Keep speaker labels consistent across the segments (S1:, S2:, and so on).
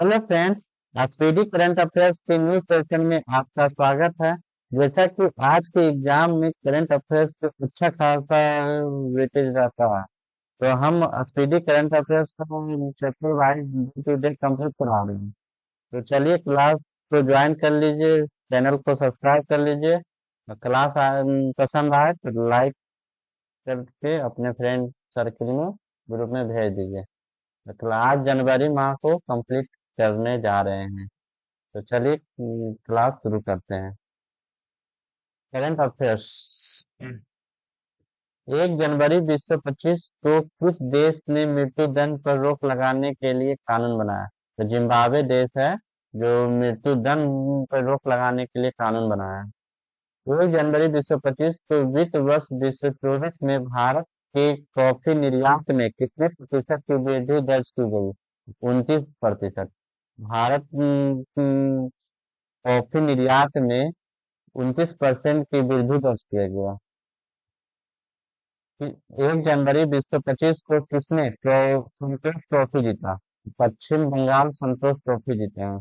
S1: Hello friends. Speedy current affairs के new session में आपका स्वागत है। जैसा कि आज के एग्जाम में करंट अफेयर्स पे अच्छा खासा वेटेज रहता है, तो हम स्पीडी करंट अफेयर्स को chapter wise day to day complete करा रहे हैं। तो चलिए क्लास को ज्वाइन कर लीजिए, चैनल को सब्सक्राइब कर लीजिए। क्लास पसंद आए तो लाइक करके अपने फ्रेंड सर्किल में ग्रुप में भेज दीजिए। तो क्लास जनवरी माह को कंप्लीट करने जा रहे हैं। तो चलिए क्लास शुरू करते हैं। Current affairs. 1 जनवरी 2025 को किस देश ने मृत्यु दंड पर रोक लगाने के लिए कानून बनाया? तो जिम्बाब्वे देश है जो मृत्यु दंड पर रोक लगाने के लिए कानून बनाया है। 1 जनवरी 2025 को वित्त वर्ष 2024 में भारत के कॉफी निर्यात में कितने प्रतिशत की वृद्धि दर्ज की गई? 29%। भारत कॉफी निर्यात में 29% की वृद्धि दर्ज किया गया। 1 जनवरी 2025 को किसने संतोष ट्रॉफी जीता? पश्चिम बंगाल संतोष ट्रॉफी जीते हैं।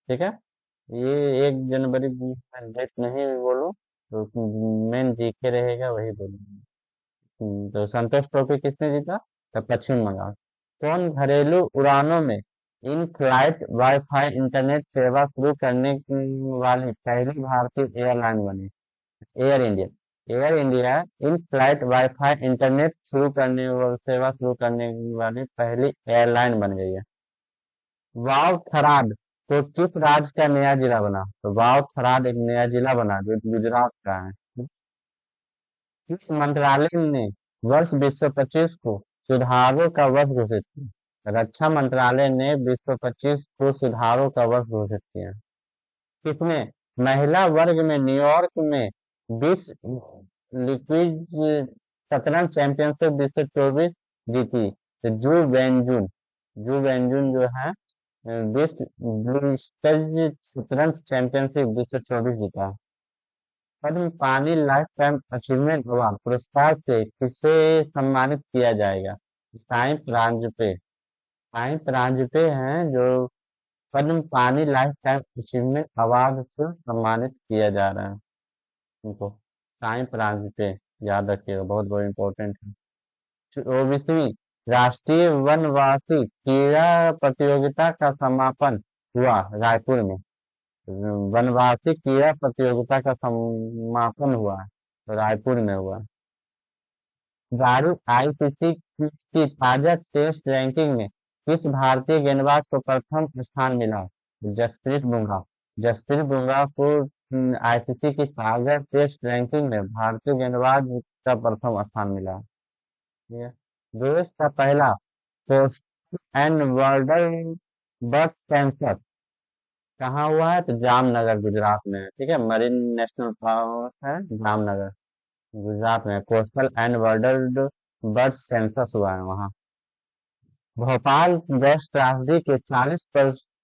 S1: ठीक है। ये 1 जनवरी मैं डेट नहीं बोलूं तो मेन जीके रहेगा वही बोलूंगा। तो संतोष ट्रॉफी किसने जीता? तो पश्चिम बंगाल। कौन घरेलू उड़ानों में इन फ्लाइट वाईफाई इंटरनेट सेवा शुरू करने वाली पहली भारतीय एयरलाइन बनी? Air India. Air India in flight wifi internet शुरू करने और सेवा शुरू करने वाली पहली एयरलाइन बन गई है। वाव थराद तो किस राज्य का नया जिला बना? तो वाव थराद एक नया जिला बना जो गुजरात का है। किस मंत्रालय ने वर्ष 2025 को सुधारों का वर्ष घोषित किया? रक्षा मंत्रालय ने 2025 को सुधारों का वर्ष घोषित किया। किसने महिला वर्ग में न्यूयॉर्क में विश्व लिक्विड शतरंज चैंपियनशिप 2024 जीती? तो जू वेंजुन जो है विश्व ब्लिट्ज शतरंज चैंपियनशिप 2024 जीता। पद्म पानी लाइफ टाइम अचीवमेंट अवार्ड पुरस्कार से किसे सम्मानित किया जाएगा? साईं परांजपे। साईं परांजपे हैं जो पद्म पानी लाइफ टाइम अचीवमेंट अवार्ड से सम्मानित किया जा रहा है उनको। साईं परांजपे याद रखिएगा, बहुत बहुत इम्पोर्टेंट है। 24वीं राष्ट्रीय वनवासी क्रीड़ा प्रतियोगिता का समापन हुआ रायपुर में। वनवासी क्रीड़ा प्रतियोगिता का समापन हुआ है, तो रायपुर में हुआ। दारुल आईसीसी की ताजा टेस्ट रैंकिंग में किस भारतीय गेंदबाज को प्रथम स्थान मिला? जसप्रीत बुमराह। जसप्रीत बुमराह को आईसीसी की ताजा टेस्ट रैंकिंग में भारतीय गेंदबाज का प्रथम स्थान मिला। ठीक है। देश का पहला post and world bird sensor कहाँ हुआ है? तो जामनगर गुजरात में है। ठीक है। मरीन नेशनल पार्क है जामनगर गुजरात में। Coastal and bordered bird census हुआ है वहाँ। भोपाल गैस त्रासदी के 40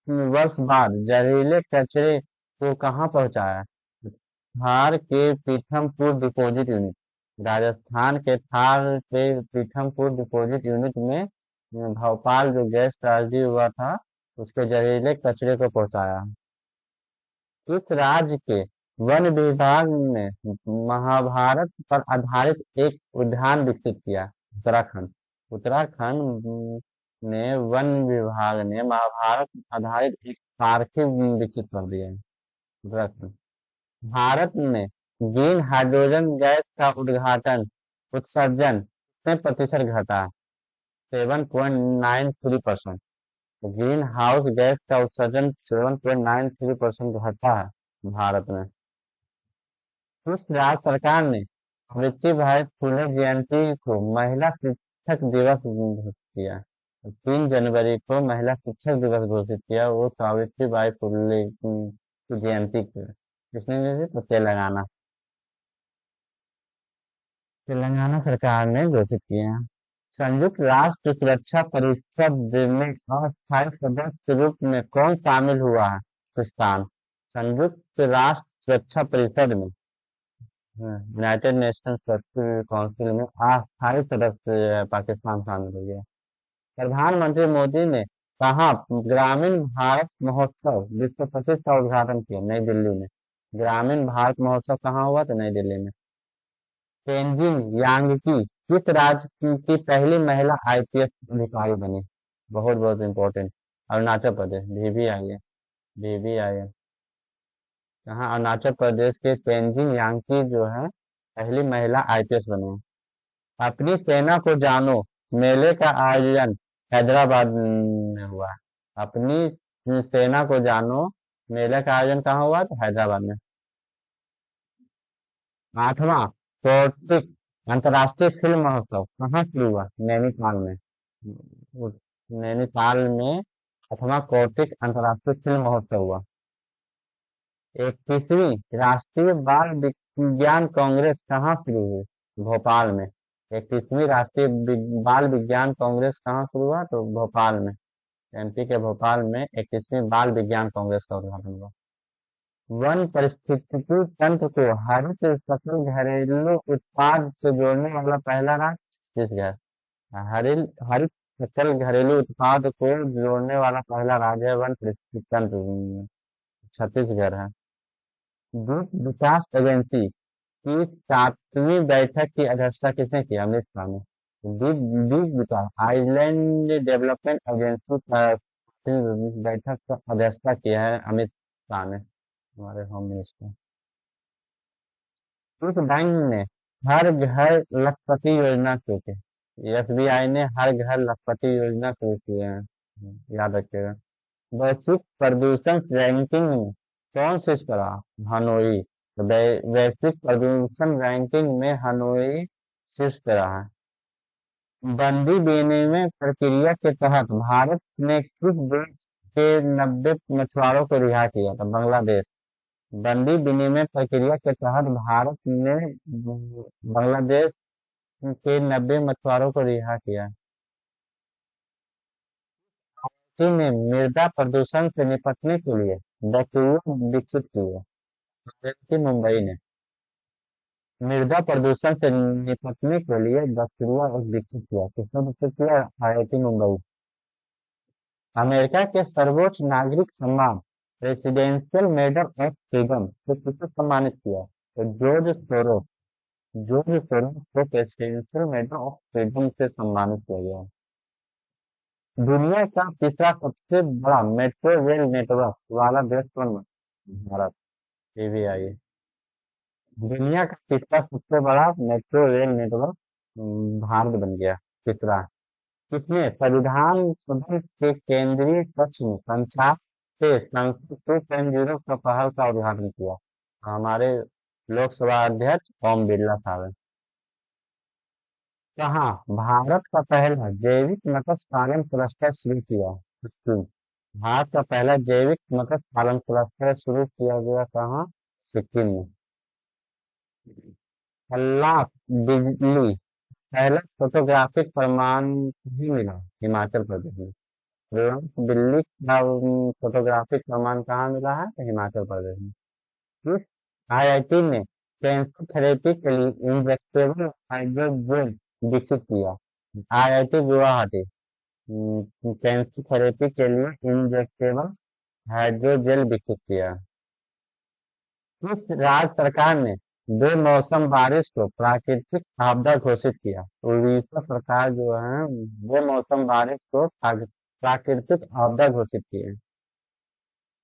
S1: वर्ष बाद जहरीले कचरे को कहाँ पहुंचाया? थार के पीथमपुर डिपोजिट यूनिट। राजस्थान के थार के पीथमपुर डिपोजिट यूनिट में भोपाल जो गैस त्रासदी हुआ था उसके जहरीले कचरे को पहुंचाया। किस राज्य के वन विभाग ने महाभारत पर आधारित एक उद्यान विकसित किया? उत्तराखंड। उत्तराखंड ने वन विभाग ने महाभारत पर आधारित एक पार्क ही विकसित कर दिया है। उत्तराखंड। भारत में ग्रीन हाइड्रोजन गैस का उत्सर्जन कितने प्रतिशत घटा? 7.93%। ग्रीन हाउस गैस का उत्सर्जन 7.93% घटा है भारत में। उस राज्य सरकार ने सावित्रीबाई फुले जयंती को महिला शिक्षक दिवस घोषित किया? 3 जनवरी को महिला शिक्षक दिवस घोषित किया, वो सावित्रीबाई फुले की जयंती को। किसने दी थी? तो तेलंगाना। तेलंगाना सरकार ने घोषित किया। संयुक्त राष्ट्र सुरक्षा परिषद में अस्थायी सदस्य के रूप में कौन शामिल हुआ है? पाकिस्तान। संयुक्त राष्ट्र सुरक्षा परिषद में यूनाइटेड नेशन सिक्योरिटी काउंसिल में अस्थायी सदस्य पाकिस्तान शामिल हो गया। प्रधानमंत्री मोदी ने कहाँ ग्रामीण भारत महोत्सव 2025 का उद्घाटन किया? नई दिल्ली में। ग्रामीण भारत महोत्सव कहाँ हुआ? तो नई दिल्ली में। तेंजिन यांगकी किस राज्य की पहली महिला आईपीएस अधिकारी बनी? बहुत बहुत इम्पोर्टेंट। अरुणाचल प्रदेश। भी भी आई है। यहाँ अरुणाचल प्रदेश के तेंजिन यांगकी जो है पहली महिला आईपीएस बनी। अपनी सेना को जानो मेले का आयोजन हैदराबाद में हुआ। अपनी सेना को जानो मेले का आयोजन कहाँ हुआ? तो हैदराबाद में। आठवां कार्तिक अंतर्राष्ट्रीय फिल्म महोत्सव कहाँ शुरू हुआ? नैनीताल में। नैनीताल में आठवां कार्तिक अंतर्राष्ट्रीय फिल्म महोत्सव हुआ। 21वीं राष्ट्रीय बाल विज्ञान कांग्रेस कहाँ शुरू हुई? भोपाल में। 21वीं राष्ट्रीय बाल विज्ञान कांग्रेस कहाँ शुरू हुआ? तो भोपाल में। एमपी के भोपाल में 21वीं बाल विज्ञान कांग्रेस का उद्घाटन हुआ। वन पारिस्थितिकी तंत्र को हरित सकल घरेलू उत्पाद से जोड़ने वाला पहला राज्य छत्तीसगढ़। हरित हरित सकल घरेलू उत्पाद को जोड़ने वाला पहला राज्य है वन पारिस्थितिकी तंत्र छत्तीसगढ़ है। द्वीप विकास एजेंसी की 7वीं बैठक की अध्यक्षता किसने की? अमित शाह ने। द्वीप द्वीप विकास आइलैंड डेवलपमेंट एजेंसी का 7वीं बैठक का अध्यक्षता किया है अमित शाह ने, हमारे होम मिनिस्टर। किस बैंक ने हर घर लखपति योजना शुरू की? एसबीआई ने हर घर लखपति योजना शुरू की है, याद रखिएगा। वैश्विक प्रदूषण रैंकिंग में कौन शीर्ष पर रहा? हनोई। तो वैश्विक प्रदूषण रैंकिंग में हनोई शीर्ष पर रहा है। बंदी विनिमय प्रक्रिया के तहत भारत ने किस देश के 90 मछुआरों को रिहा किया था? बांग्लादेश। बंदी विनिमय प्रक्रिया के तहत भारत ने बांग्लादेश के 90 मछुआरों को रिहा किया। चीन ने मृदा प्रदूषण से निपटने के लिए बैक्टीरिया विकसित की है। जबकि मुंबई ने मृदा प्रदूषण से निपटने के लिए बैक्टीरिया विकसित किया। किसने विकसित किया? आईआईटी मुंबई। अमेरिका के सर्वोच्च नागरिक सम्मान प्रेसिडेंशियल मेडल ऑफ फ्रीडम से किसे सम्मानित किया? तो जॉर्ज सोरोस को प्रेसिडेंशियल मेडल ऑफ फ्रीडम से सम्मानित किया गया। दुनिया का तीसरा सबसे बड़ा मेट्रो रेल नेटवर्क वाला देश कौन बना? भारत। ये भी आई है। दुनिया का तीसरा सबसे बड़ा मेट्रो रेल नेटवर्क भारत बन गया। तीसरा। किसने संविधान सदन के केंद्रीय कक्ष में संचार से संसद 2.0 का पहल का उद्घाटन किया? हमारे लोकसभा अध्यक्ष ओम बिरला साहब हैं। कहाँ भारत का पहला जैविक मत्स्य पालन क्लस्टर शुरू किया? सिक्किम। भारत का पहला जैविक मत्स्य पालन क्लस्टर शुरू किया गया कहाँ? सिक्किम में। लाख बिजली पहला फोटोग्राफिक प्रमाण कहाँ मिला? हिमाचल प्रदेश में। लाख बिल्ली का फोटोग्राफिक प्रमाण कहाँ मिला है? तो हिमाचल प्रदेश में। किस आईआईटी ने कैंसर थेरेपी के लिए इंजेक्टेबल हाइड्रोजन विकसित किया? आईआईटी गुवाहाटी। कैंसर थेरेपी के लिए इंजेक्टेबल हाइड्रोजेल विकसित किया। किस राज्य सरकार ने बेमौसम बारिश को प्राकृतिक आपदा घोषित किया? उड़ीसा सरकार जो है बेमौसम बारिश को प्राकृतिक आपदा घोषित की है।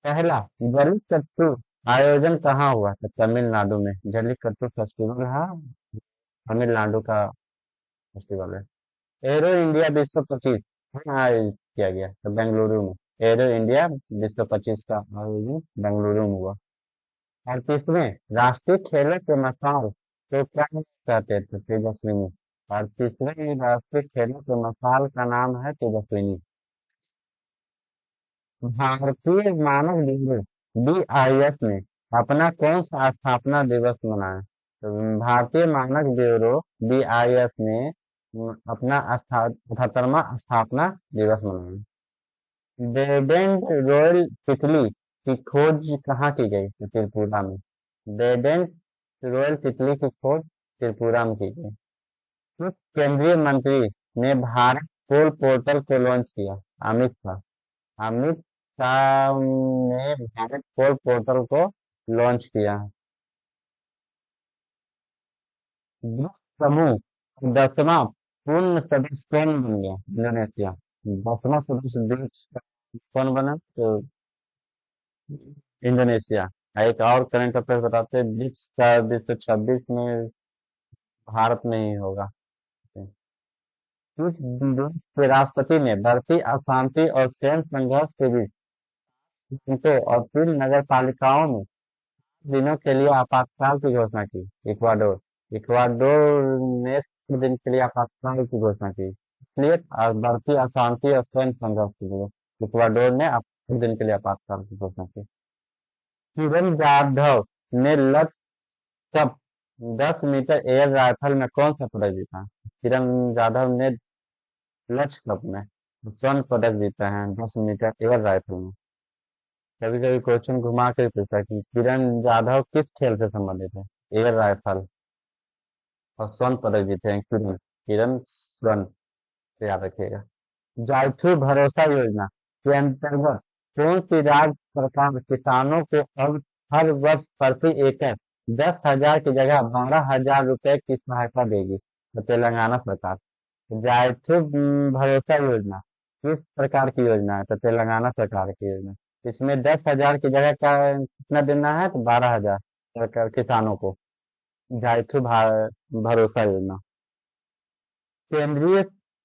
S1: पहला जल्लीकट्टू आयोजन कहाँ हुआ था? तमिलनाडु में। जल्लीकट्टू फेस्टिवल है तमिलनाडु का फेस्टिवल है। एरो इंडिया 2025 कहाँ आयोजित किया गया? तो बेंगलुरु में। एरो इंडिया 2025 का आयोजन बेंगलुरु में हुआ। 38वें राष्ट्रीय खेलों के मसाल तो क्या कहते थे? तेजस्विनी। 38वें राष्ट्रीय खेलों के मसाल का नाम है तेजस्विनी। भारतीय मानक ब्यूरो बीआईएस ने अपना कौन सा स्थापना दिवस मनाया? तो भारतीय मानक ब्यूरो बीआईएस ने अपना 78वां स्थापना दिवस मनाया। बेडेंट रॉयल तितली की खोज कहाँ की गई? तो त्रिपुरा में। बेडेंट रॉयल तितली की खोज त्रिपुरा में की गई। किस केंद्रीय मंत्री ने भारत कोल पोर्टल को लॉन्च किया? अमित शाह। अमित शाह ने भारत पोर्ट पोर्टल को लॉन्च किया। ब्रिक्स समूह 10वां पूर्ण सदस्य कौन बन गया? इंडोनेशिया। 10वां सदस्य ब्रिक्स का कौन बना? तो इंडोनेशिया। एक और करंट अफेयर बताते हैं, ब्रिक्स का 2026 में भारत में ही होगा। किस देश के राष्ट्रपति ने बढ़ती अशांति और सैन्य संघर्ष के बीच बैंकों और 3 नगर पालिकाओं में दिनों के लिए आपातकाल की घोषणा की? इक्वाडोर। इक्वाडोर ने 3 दिन के लिए आपातकाल की घोषणा की, इसलिए बढ़ती अशांति और सैन्य संघर्ष के लिए इक्वाडोर ने 3 दिन के लिए आपातकाल की घोषणा की। किरण जाधव ने कप 10 मीटर एयर राइफल में कौन सा पदक जीता? किरण जाधव ने लक्ष्य कप में स्वर्ण पदक जीता है 10 मीटर एयर राइफल में। कभी कभी क्वेश्चन घुमा के पूछा कि किरण जाधव किस खेल से संबंधित है? Air rifle. और स्वर्ण पदक जीते हैं किरण। किरण स्वर्ण से याद रखिएगा। जायथू भरोसा योजना के अंतर्गत कौन सी राज्य सरकार किसानों को अब हर वर्ष प्रति एकड़ 10,000 की जगह 12,000 रुपए की सहायता देगी? तो तेलंगाना सरकार। जायथू भरोसा योजना किस प्रकार की योजना है? तो तेलंगाना सरकार की योजना। इसमें 10,000 की जगह क्या कितना देना है? तो 12,000 सरकार किसानों को। जायथू भरोसा योजना। केंद्रीय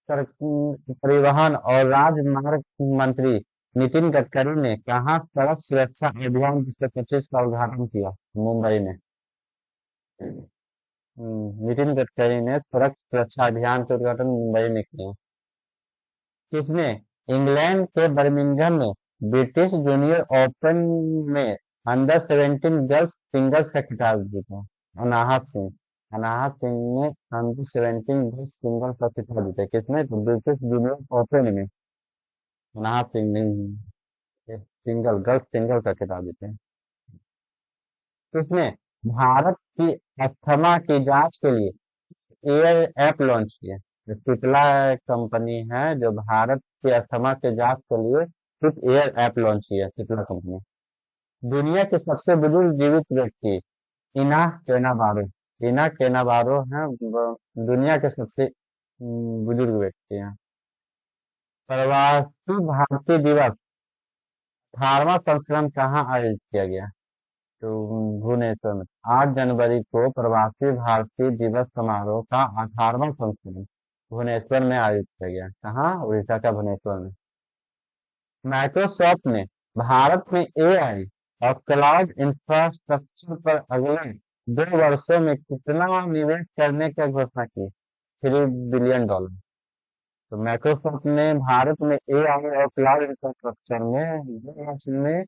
S1: परिवहन और राजमार्ग मंत्री नितिन गडकरी ने कहाँ सड़क सुरक्षा अभियान 2025 का उद्घाटन किया? मुंबई में। नितिन गडकरी ने सड़क सुरक्षा अभियान का उद्घाटन मुंबई में किया। किसने इंग्लैंड के बर्मिंघम में ब्रिटिश जूनियर ओपन में अंडर 17 गर्ल्स सिंगल्स का खिताब जीता? अनाहत सिंह। अनाहत सिंह ने अंडर 17 गर्ल्स सिंगल्स का खिताब जीता। किसने? तो ब्रिटिश जूनियर ओपन में अनाहत सिंह ने सिंगल गर्ल्स सिंगल का खिताब जीते। किसने भारत की अस्थमा की जांच के लिए एयर ऐप लॉन्च किया? जो सिप्ला कंपनी है जो भारत की अस्थमा के जांच के लिए सिर्फ एयर ऐप लॉन्च किया, सिप्ला कंपनी। दुनिया के सबसे बुजुर्ग जीवित व्यक्ति इना केना बारो। इना केना बारो है दुनिया के सबसे बुजुर्ग व्यक्ति हैं। प्रवासी भारतीय दिवस 18वां संस्करण कहाँ आयोजित किया गया? तो भुवनेश्वर में। 8 जनवरी को प्रवासी भारतीय दिवस समारोह का 18वां संस्करण भुवनेश्वर में आयोजित किया गया। कहाँ? उड़ीसा का भुवनेश्वर में। माइक्रोसॉफ्ट ने भारत में एआई और क्लाउड इंफ्रास्ट्रक्चर पर अगले 2 वर्षों में कितना निवेश करने की घोषणा की? $3 बिलियन। तो माइक्रोसॉफ्ट ने भारत में एआई और क्लाउड इंफ्रास्ट्रक्चर में 2 वर्ष में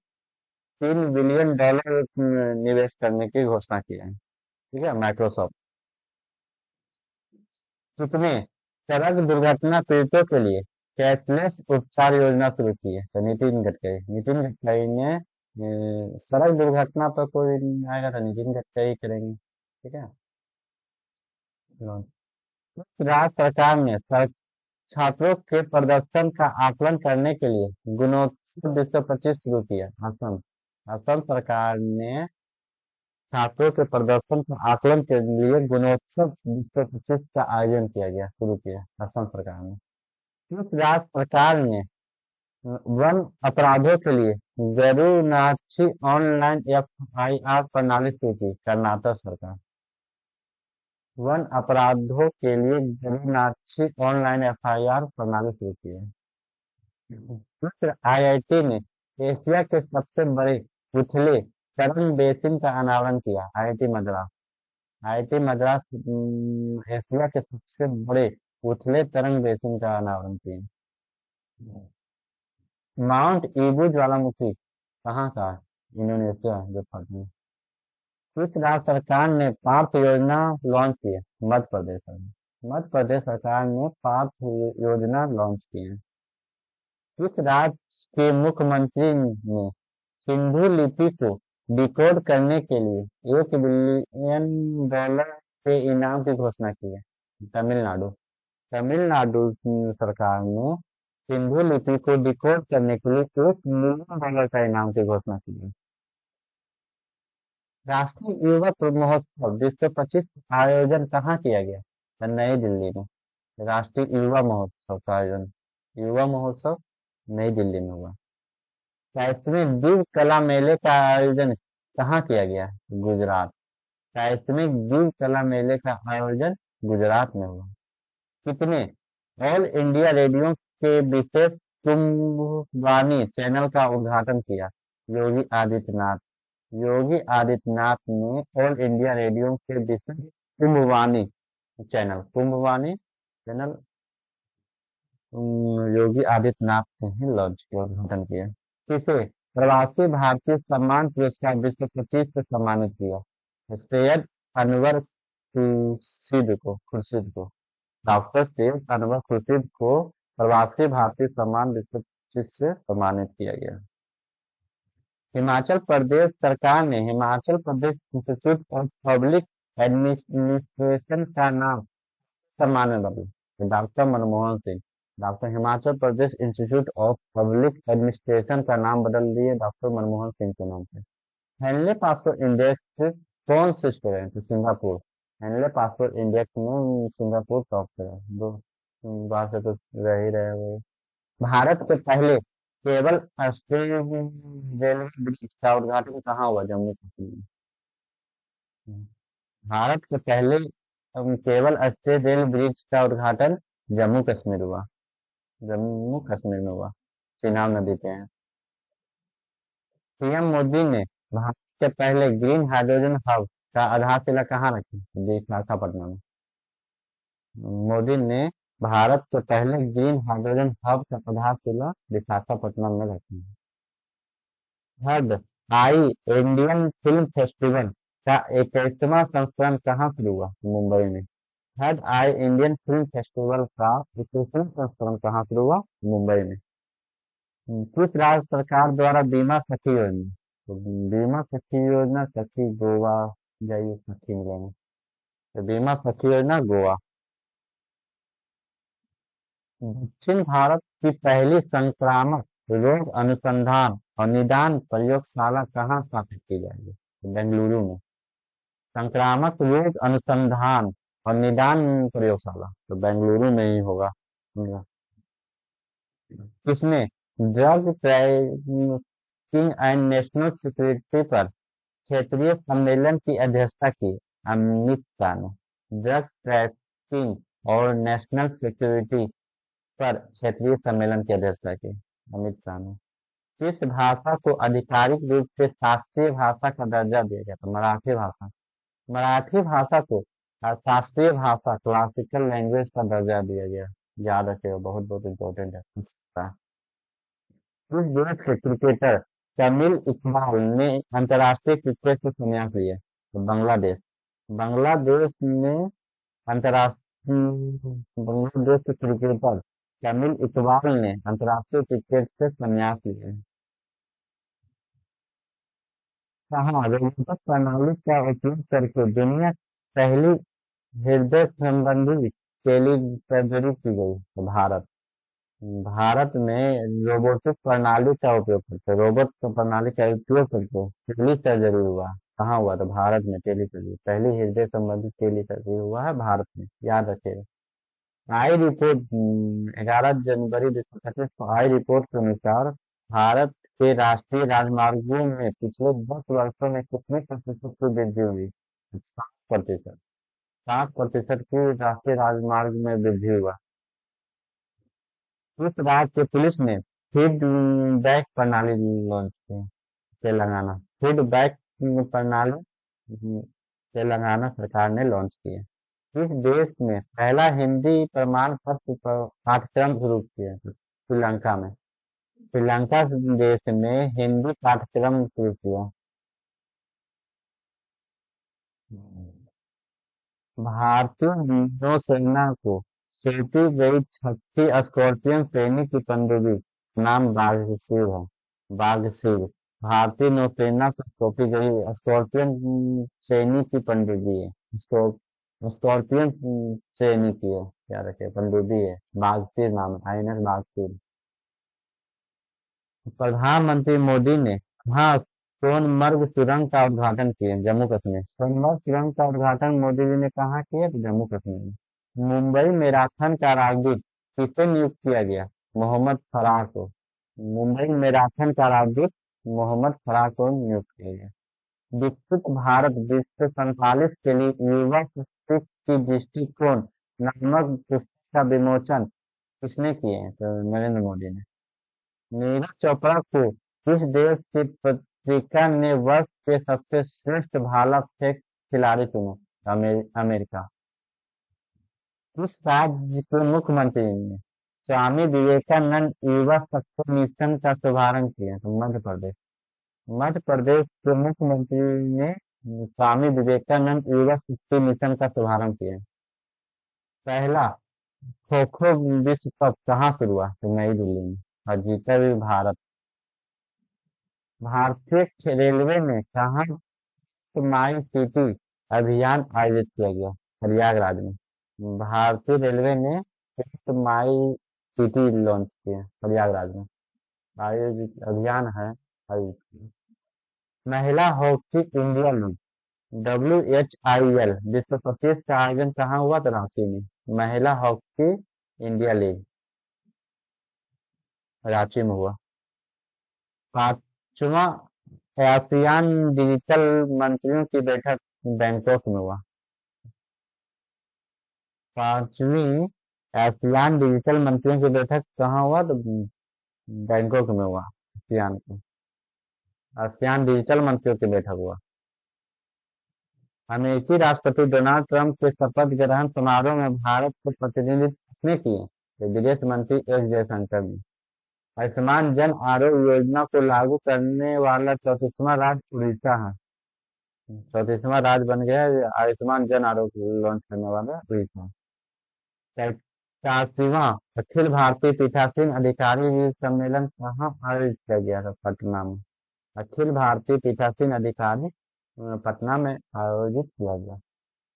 S1: $3 बिलियन निवेश करने की घोषणा की है। ठीक है, माइक्रोसॉफ्ट। कितने सड़क दुर्घटना पीड़ितों के लिए कैशलेस उपचार योजना शुरू की है? तो नितिन गडकरी। नितिन गडकरी ने सड़क दुर्घटना पर कोई नहीं आएगा तो नितिन गडकरी करेंगे। ठीक है। राज्य सरकार ने छात्रों के प्रदर्शन का आकलन करने के लिए गुणोत्सव 2025 शुरू किया। असम। असम सरकार ने छात्रों के प्रदर्शन का आकलन के लिए गुणोत्सव 2025 का आयोजन किया गया, शुरू किया असम सरकार ने। किस राज्य सरकार ने वन अपराधों के लिए गरुनाक्षी ऑनलाइन एफआईआर प्रणाली शुरू की? कर्नाटक सरकार। वन अपराधों के लिए गरुनाक्षी ऑनलाइन एफआईआर प्रणाली शुरू की है। मिस्र आईआईटी ने एशिया के सबसे बड़े उथले तरंग बेसिन का अनावरण किया। IIT Madras. IIT Madras Asia के सबसे बड़े उथले तरंग बेसिन का अनावरण किया। माउंट ईबू ज्वालामुखी कहाँ का है? इंडोनेशिया, जापान में। किस राज्य सरकार ने पार्थ योजना लॉन्च की है? मध्य प्रदेश सरकार। मध्य प्रदेश सरकार ने पार्थ योजना लॉन्च की है। किस राज्य के मुख्यमंत्री ने सिंधु लिपि को डिकोड करने के लिए $1 बिलियन के इनाम की घोषणा की है? तमिलनाडु। तमिलनाडु सरकार ने सिंधु लिपि को डिकोड करने के लिए $1 मिलियन का इनाम की घोषणा की गई। राष्ट्रीय युवा महोत्सव 2025 आयोजन कहाँ किया गया? तो नई दिल्ली में। राष्ट्रीय युवा महोत्सव का आयोजन, युवा महोत्सव नई दिल्ली में हुआ। 27वें दीव कला मेले का आयोजन कहाँ किया गया? गुजरात। 27वें दीव कला मेले का आयोजन गुजरात में हुआ। कितने ऑल इंडिया रेडियो के विशेष कुंभवाणी चैनल का उद्घाटन किया? योगी आदित्यनाथ। योगी आदित्यनाथ ने ऑल इंडिया रेडियो के विशेष कुंभवाणी कुंभवाणी चैनल योगी आदित्यनाथ ने ही लॉन्च किया, उद्घाटन किया। किसे प्रवासी भारतीय सम्मान पुरस्कार 2025 से सम्मानित किया? सैयद अनवर खुर्शीद को डॉक्टर सैयद अनवर खुर्शीद को प्रवासी भारतीय सम्मान 2025 से सम्मानित किया गया। हिमाचल प्रदेश सरकार ने Himachal Pradesh institute of public administration का नाम सम्मान में बदला। Doctor Manmohan Singh. Doctor Himachal Pradesh institute of public administration का नाम बदल दिए डॉक्टर मनमोहन सिंह के नाम पे। हेनले पासपोर्ट इंडेक्स कौन से student? Singapore. Henley passport index में सिंगापुर टॉप पे है। दो बार से तो रह ही रहे वो। भारत के पहले केवल ऑस्ट्रेलियन रेलवे ब्रिज का उद्घाटन कहाँ हुआ? जम्मू कश्मीर में। भारत के पहले केवल ऑस्ट्रेलियन रेल ब्रिज का उद्घाटन जम्मू कश्मीर हुआ। जम्मू कश्मीर में हुआ, चिनाब नदी पे है। पीएम मोदी ने भारत के पहले ग्रीन हाइड्रोजन हब का आधारशिला कहाँ रखी? विशाखापट्टनम में। मोदी ने भारत के पहले ग्रीन हाइड्रोजन हब का आधारशिला विशाखापट्टनम में रखी। थर्ड आई इंडियन फिल्म फेस्टिवल का 21वां संस्करण कहाँ शुरू हुआ? मुंबई में। थर्ड आई इंडियन फिल्म फेस्टिवल का 21वां संस्करण कहाँ शुरू हुआ? मुंबई में। किस राज्य सरकार द्वारा बीमा सखी योजना? तो बीमा सखी योजना सखी गोवा, जाइए सखी मिलेंगे। तो बीमा सखी योजना गोवा। दक्षिण भारत की पहली संक्रामक रोग अनुसंधान और निदान प्रयोगशाला कहाँ स्थापित की जाएगी? तो बेंगलुरु में। संक्रामक रोग अनुसंधान और निदान प्रयोगशाला तो बेंगलुरु में ही होगा। किसने drug tracking and national security पर क्षेत्रीय सम्मेलन की अध्यक्षता की? अमित शाह ने। ड्रग ट्रैकिंग और नेशनल सिक्योरिटी पर क्षेत्रीय सम्मेलन की अध्यक्षता की? अमित शाह ने। किस भाषा को आधिकारिक रूप से शास्त्रीय भाषा का दर्जा दिया गया? तो मराठी भाषा। मराठी भाषा को शास्त्रीय भाषा क्लासिकल लैंग्वेज का दर्जा दिया गया। याद रखिएगा, बहुत बहुत इंपॉर्टेंट है। इस देश के क्रिकेटर तमिल इकबाल ने अंतर्राष्ट्रीय क्रिकेट से संन्यास लिया। तो बांग्लादेश। बांग्लादेश ने बांग्लादेश के क्रिकेटर तमिल इकबाल ने अंतर्राष्ट्रीय क्रिकेट से संन्यास लिया। कहाँ रोबोटिक प्रणाली का उपयोग करके दुनिया पहली हृदय संबंधी टेली सर्जरी की गई? तो भारत। भारत में रोबोटिक प्रणाली का उपयोग करके रोबोट प्रणाली का उपयोग करके टेली सर्जरी हुआ। कहाँ हुआ? तो भारत में टेली सर्जरी, पहली हृदय संबंधी टेली सर्जरी हुआ है भारत में, याद रखिएगा। आई रिपोर्ट 11 जनवरी 2025 को आई रिपोर्ट के अनुसार भारत के राष्ट्रीय राजमार्गों में पिछले 10 वर्षों में कितने प्रतिशत की वृद्धि हुई? 7%। 7% की राष्ट्रीय राजमार्ग में वृद्धि हुआ। इस राज्य की पुलिस ने फीडबैक प्रणाली लॉन्च की? तेलंगाना। फीडबैक प्रणाली तेलंगाना सरकार ने लॉन्च की है। इस देश में पहला हिंदी प्रमाण पत्र पाठ्यक्रम शुरू किया? श्रीलंका में। श्रीलंका देश में हिंदी पाठ्यक्रम शुरू किया। भारतीय नौसेना को सौंपी गई छठी स्कॉर्पियन श्रेणी की पनडुब्बी नाम बाघशिर है। बाघशिर भारतीय नौसेना को सौंपी गई स्कॉर्पियन श्रेणी की पनडुब्बी है। स्कॉर्पियन श्रेणी की है, क्या रखे, पनडुब्बी है। बाघशिर नाम है, INS बाघशिर। प्रधानमंत्री मोदी ने कहाँ सोनमर्ग सुरंग का उद्घाटन किया? जम्मू कश्मीर। सोनमर्ग सुरंग का उद्घाटन मोदी जी ने कहाँ किया? तो जम्मू कश्मीर में। मुंबई मैराथन का राजदूत किसे नियुक्त किया गया? मोहम्मद फराह को। मुंबई मैराथन का राजदूत मोहम्मद फराह को नियुक्त किया गया। विकसित भारत 2047 के लिए युवा शक्ति की दृष्टिकोण नामक पुस्तक का विमोचन किसने किया है? तो नरेंद्र मोदी ने। नीरज चोपड़ा को किस देश की पत्रिका ने वर्ष के सबसे श्रेष्ठ भाला फेंक खिलाड़ी चुना? अमेरिका। किस राज्य के मुख्यमंत्री ने स्वामी विवेकानंद युवा शक्ति मिशन का शुभारंभ किया? तो मध्य प्रदेश। मध्य प्रदेश के मुख्यमंत्री ने स्वामी विवेकानंद युवा शक्ति मिशन का शुभारंभ किया। पहला खो खो विश्व कप कहाँ शुरू हुआ? तो नई दिल्ली में। और जीता भी भारत। भारतीय रेलवे ने कहाँ माई सिटी अभियान आयोजित किया गया? प्रयागराज में। भारतीय रेलवे ने माई सिटी लॉन्च किया प्रयागराज में। आयोजित अभियान है आयोजित किया। महिला हॉकी इंडिया लीग WHIL विश्व 25 का आयोजन कहाँ हुआ? तो रांची में। महिला हॉकी इंडिया लीग रांची में हुआ। पांचवा आसियान डिजिटल मंत्रियों की बैठक बैंकॉक में हुआ। पांचवी आसियान डिजिटल मंत्रियों की बैठक कहाँ हुआ? तो बैंकॉक में हुआ। आसियान डिजिटल मंत्रियों की बैठक हुआ। अमेरिकी राष्ट्रपति डोनाल्ड ट्रंप के शपथ ग्रहण समारोह में भारत को प्रतिनिधित्व किसने किए? तो विदेश मंत्री S जयशंकर ने। आयुष्मान जन आरोग्य योजना को लागू करने वाला 34वां राज्य उड़ीसा है। 34वां राज्य बन गया है आयुष्मान जन आरोग्य लॉन्च करने वाला उड़ीसा। 85वां अखिल भारतीय पीठासीन अधिकारी सम्मेलन कहाँ आयोजित किया गया था? पटना में। अखिल भारतीय पीठासीन अधिकारी पटना में आयोजित किया गया।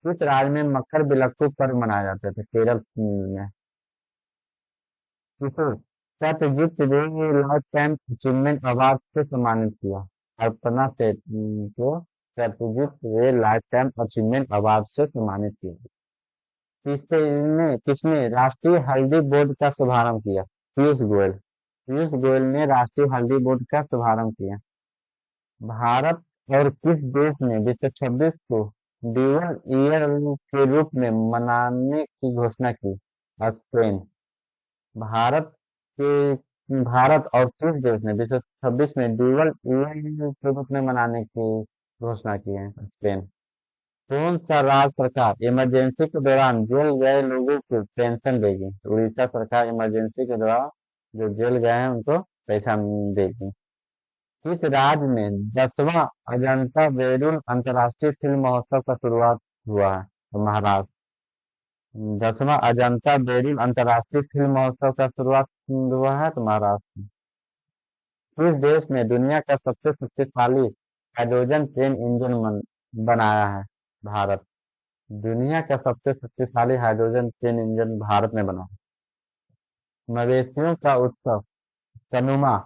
S1: किस राज्य में मकर बिलक्कू पर्व मनाया जाता है? केरल में। किसे सत्यजीत रे लाइफ टाइम अचीवमेंट अवार्ड से सम्मानित किया? कल्पना सेठ को सत्यजीत रे लाइफ टाइम अचीवमेंट अवार्ड से सम्मानित किया। किसने किसने राष्ट्रीय हल्दी बोर्ड का शुभारंभ किया? पीयूष गोयल। पीयूष गोयल ने राष्ट्रीय हल्दी बोर्ड का शुभारंभ किया। भारत और किस देश ने विश्व 26 को ड्यूअल ईयर के रूप में मनाने की घोषणा की? स्पेन। भारत भारत और किस देश ने विश्व 26 में ड्यूअल ईयर के रूप में मनाने की घोषणा की है? स्पेन। कौन सा राज्य सरकार इमरजेंसी के दौरान जेल गए लोगों को पेंशन देगी? उड़ीसा सरकार इमरजेंसी के दौरान जो जेल गए हैं उनको पैसा देगी। किस राज्य में 10वां अजंता बेडूल अंतर्राष्ट्रीय फिल्म महोत्सव का शुरुआत हुआ है? तो महाराष्ट्र। 10वां अजंता बेडूल अंतर्राष्ट्रीय फिल्म महोत्सव का शुरुआत हुआ है? तो महाराष्ट्र। किस देश ने दुनिया का सबसे शक्तिशाली हाइड्रोजन ट्रेन इंजन बनाया है? भारत। दुनिया का सबसे शक्तिशाली हाइड्रोजन ट्रेन इंजन भारत ने बनाया। मवेशियों का उत्सव कनुमा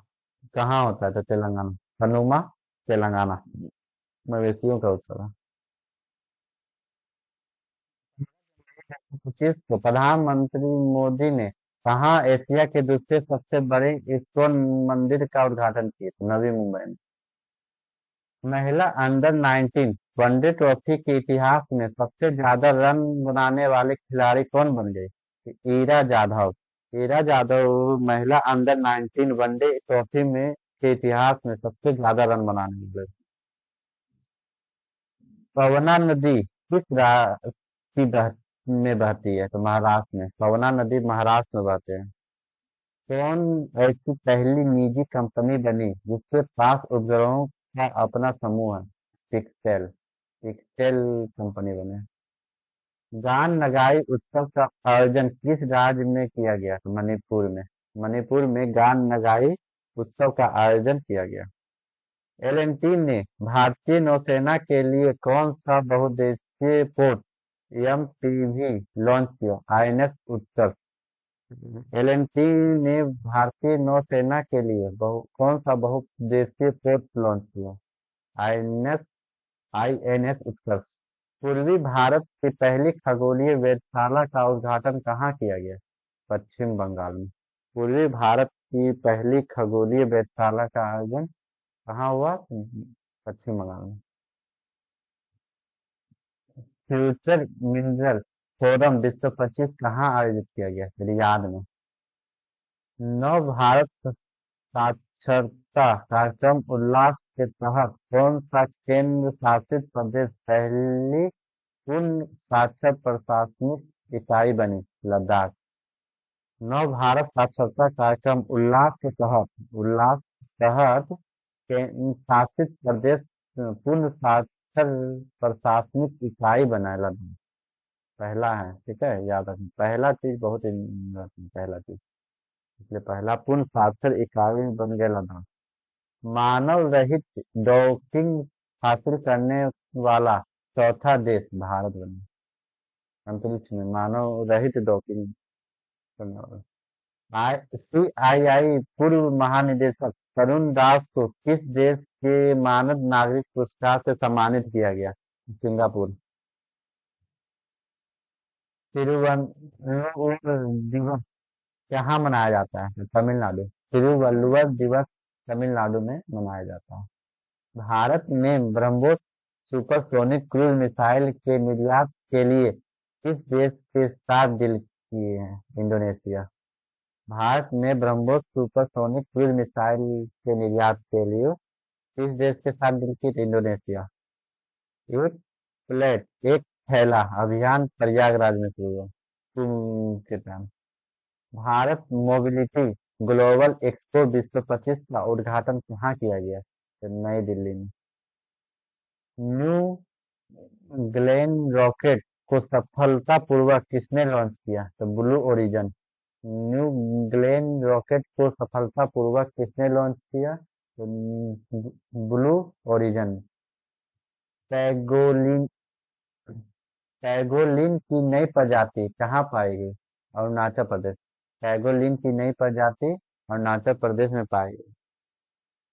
S1: कहाँ होता है? तो तेलंगाना। कनुमा तेलंगाना मवेशियों का उत्सव है। 25 को प्रधानमंत्री मोदी ने कहाँ एशिया के दूसरे सबसे बड़े इस्कॉन मंदिर का उद्घाटन किया? नवी मुंबई में। महिला अंडर 19 वनडे ट्रॉफी के इतिहास में सबसे ज्यादा रन बनाने वाले खिलाड़ी कौन बन गए? ईरा जाधव। ईरा जाधव महिला अंडर 19 वनडे ट्रॉफी में के इतिहास में सबसे ज्यादा रन बनाने वाले। पवना नदी किस राज्य में बहती है? तो महाराष्ट्र में। पवना नदी महाराष्ट्र में बहते हैं। कौन ऐसी पहली निजी कंपनी बनी जिसके पास उपग्रहों का अपना समूह है? पिक्सेल। पिक्सेल कंपनी बने। गान नगाई उत्सव का आयोजन किस राज्य में किया गया? तो मणिपुर में। मणिपुर में गान नगाई उत्सव का आयोजन किया गया। L&T ने भारतीय नौसेना के लिए कौन सा बहुउद्देशीय पोत MPV लॉन्च किया? INS उत्तर। एल&टी ने भारतीय नौसेना के लिए कौन सा बहुउद्देशीय पोत लॉन्च किया? आईएनएस आईएनएस उत्कर्ष। पूर्वी भारत की पहली खगोलीय वेधशाला का उद्घाटन कहाँ किया गया? पश्चिम बंगाल में। पूर्वी भारत की पहली खगोलीय वेधशाला का आयोजन कहाँ हुआ? पश्चिम बंगाल में। फ्यूचर मिनरल फोरम विश्व 25 कहाँ आयोजित किया गया? रियाद में। नव भारत साक्षरता कार्यक्रम उल्लास के तहत कौन सा केंद्र शासित प्रदेश पहली पूर्ण साक्षर प्रशासनिक इकाई बनी? लद्दाख। नव भारत साक्षरता कार्यक्रम उल्लास तहत केंद्र शासित प्रदेश पूर्ण साक्षर प्रशासनिक इकाई बना है लद्दाख। पहला है, ठीक है, याद रखना पहला चीज बहुत पहला चीज, इसलिए पहला पूर्ण साक्षर इकाई बन गया लद्दाख। मानव रहित डॉकिंग हासिल करने वाला चौथा देश भारत बना। अंतरिक्ष में मानव रहित डॉकिंग करने वाला। सीआईआई पूर्व महानिदेशक तरुण दास को किस देश के मानद नागरिक पुरस्कार से सम्मानित किया गया? सिंगापुर। तिरुवल्लुवर दिवस कहाँ मनाया जाता है? तमिलनाडु। तिरुवल्लुवर दिवस तमिलनाडु में मनाया जाता है। भारत ने ब्रह्मोस सुपरसोनिक क्रूज मिसाइल के निर्यात के लिए किस देश के साथ डील किए हैं? इंडोनेशिया। भारत ने ब्रह्मोस सुपरसोनिक क्रूज मिसाइल के निर्यात के लिए किस देश के साथ डील की थी? इंडोनेशिया। एक प्लेट एक थैला अभियान प्रयागराज में शुरू हुआ कुंभ के time. Bharat mobility global expo विश्व 25 का उद्घाटन कहाँ किया गया? तो नई दिल्ली में। न्यू ग्लेन रॉकेट को सफलतापूर्वक किसने लॉन्च किया? तो blue origin. New Glenn rocket को सफलतापूर्वक किसने लॉन्च किया? तो ब्लू ओरिजन। पैगोलिन पैगोलिन की नई प्रजाति कहाँ पाई गई? अरुणाचल प्रदेश। पैगोलिन की नई प्रजाति अरुणाचल प्रदेश में पाई गई।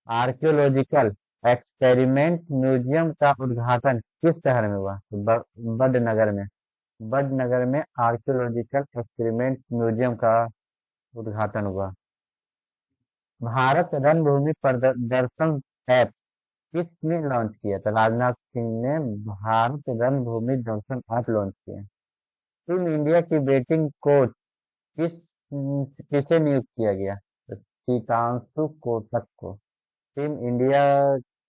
S1: आर्कियोलॉजिकल एक्सपेरिमेंट म्यूजियम का उद्घाटन किस शहर में हुआ? तो बडनगर में। बडनगर में आर्कियोलॉजिकल एक्सपेरिमेंट म्यूजियम का उद्घाटन हुआ। भारत रणभूमि प्रदर्शन ऐप किसने लॉन्च किया? तो राजनाथ सिंह ने भारत रणभूमि दर्शन ऐप लॉन्च किया। टीम इंडिया की बैटिंग कोच किस किसे नियुक्त किया गया? तो सीतांशु कोटक को। टीम इंडिया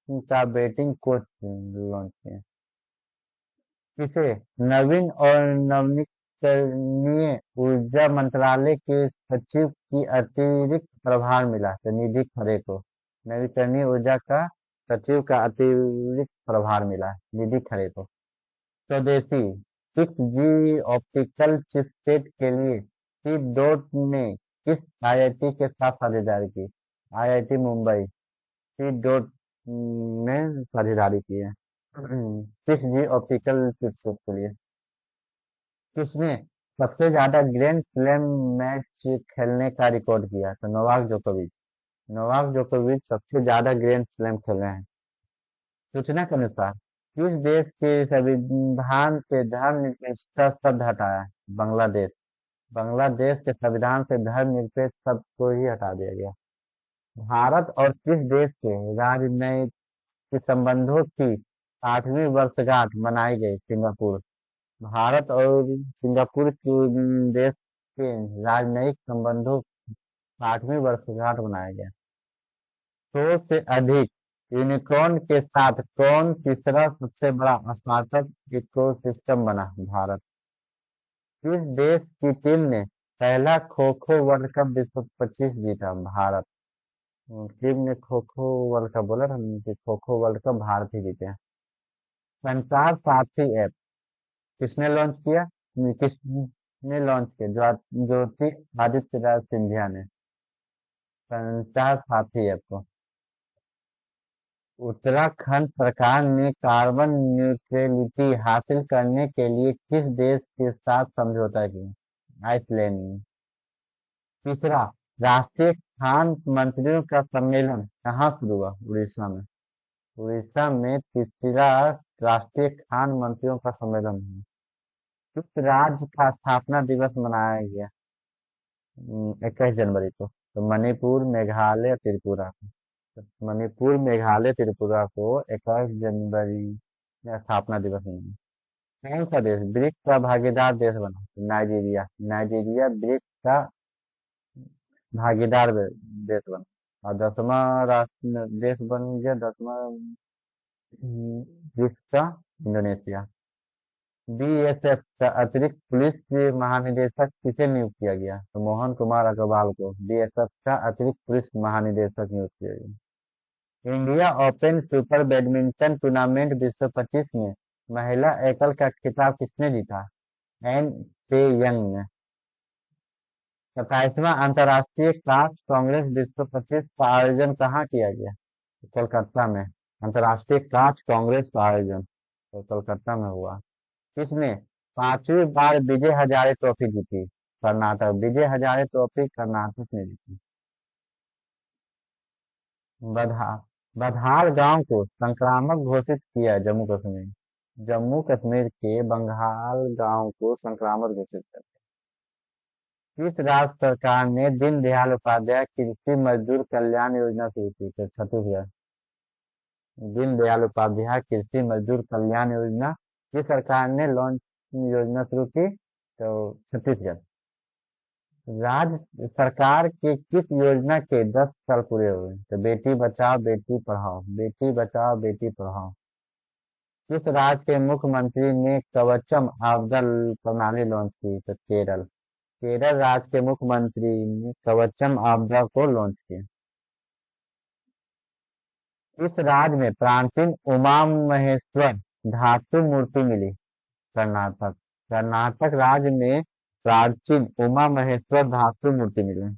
S1: का बैटिंग कोच लॉन्च किया। किसे नवीन और नवीकरणीय ऊर्जा मंत्रालय के सचिव की अतिरिक्त प्रभार मिला? तो निधि खरे को। नवीकरणीय ऊर्जा का सचिव का अतिरिक्त प्रभार मिला है निधि खरे को। स्वदेशी 6G ऑप्टिकल चिपसेट के लिए सी डॉट ने किस आईआईटी के साथ साझेदारी की? आईआईटी मुंबई। सी डॉट ने साझेदारी की है 6G ऑप्टिकल चिपसेट के लिए। किसने सबसे ज्यादा ग्रैंड स्लैम मैच खेलने का रिकॉर्ड किया? तो नोवाक जोकोविच। नोवाक जोकोविच सबसे ज्यादा ग्रैंड स्लैम खेले हैं। सूचना के अनुसार किस देश के संविधान से धर्मनिरपेक्षता शब्द हटाया है? बांग्लादेश। बांग्लादेश के संविधान से धर्मनिरपेक्ष शब्द को ही हटा दिया गया। भारत और किस देश के राजनयिक संबंधों की 60वीं वर्षगांठ मनाई गई? सिंगापुर। भारत और सिंगापुर के देश के राजनयिक संबंधों 60वीं वर्षगांठ मनाया गया। 100 से अधिक यूनिकॉर्न के साथ कौन तीसरा सबसे बड़ा स्टार्टअप इकोसिस्टम बना? भारत। किस देश की टीम ने पहला खो खो वर्ल्ड कप विश्व 25 जीता? भारत। टीम ने खो खो वर्ल्ड कप बोला था कि खो खो वर्ल्ड कप भारत ही जीते हैं। संचार साथी ऐप किसने लॉन्च किया? किसने लॉन्च किया? ज्योति आदित्य राज सिंधिया ने संचार साथी ऐप को। उत्तराखंड सरकार ने कार्बन न्यूट्रलिटी हासिल करने के लिए किस देश के साथ समझौता किया? आइसलैंड। तीसरा, राष्ट्रीय खान मंत्रियों का सम्मेलन कहाँ शुरू हुआ? उड़ीसा में। उड़ीसा में तीसरा राष्ट्रीय खान मंत्रियों का सम्मेलन हुआ। किस राज्य का स्थापना दिवस मनाया गया 21 जनवरी को? तो मणिपुर, मेघालय, त्रिपुरा को। तो मणिपुर, मेघालय, त्रिपुरा को 21 जनवरी में स्थापना दिवस मनाया। कौन सा देश ब्रिक्स का भागीदार देश बना? तो नाइजीरिया। नाइजीरिया ब्रिक्स का भागीदार देश बना। और 10वां राष्ट्र देश बन गया, 10वां ब्रिक्स का इंडोनेशिया। बीएसएफ का अतिरिक्त पुलिस महानिदेशक किसे नियुक्त किया गया? तो मोहन कुमार अग्रवाल को बीएसएफ का अतिरिक्त पुलिस महानिदेशक नियुक्त किया गया। India open super badminton tournament विश्व 25 में महिला एकल का खिताब किसने जीता? एन से यंग ने। 27वां अंतर्राष्ट्रीय क्राफ्ट कांग्रेस विश्व 25 का आयोजन कहाँ किया गया? तो कोलकाता में। अंतर्राष्ट्रीय क्राफ्ट कांग्रेस का आयोजन तो कोलकाता में हुआ। किसने 5वीं बार विजय हजारे ट्रॉफी जीती? कर्नाटक। विजय हजारे ट्रॉफी कर्नाटक ने जीती। बधा बधार गांव को संक्रामक घोषित किया जम्मू कश्मीर। जम्मू कश्मीर के बंगाल गांव को संक्रामक घोषित कर। किस राज्य सरकार ने दीनदयाल उपाध्याय कृषि मजदूर कल्याण योजना शुरू की? तो छत्तीसगढ़। दीनदयाल उपाध्याय कृषि मजदूर कल्याण योजना किस सरकार ने लॉन्च योजना शुरू की? तो छत्तीसगढ़। राज्य सरकार के किस योजना के 10 साल पूरे हुए? तो बेटी बचाओ बेटी पढ़ाओ। बेटी बचाओ बेटी पढ़ाओ। किस राज्य के मुख्यमंत्री ने कवचम आपदा प्रणाली लॉन्च की? तो केरल। केरल राज्य के मुख्यमंत्री ने कवचम आपदा को लॉन्च किया। इस राज्य में प्राचीन उमा महेश्वर धातु मूर्ति मिली? कर्नाटक। कर्नाटक राज्य में प्राचीन उमा महेश्वर धातु मूर्ति मिली।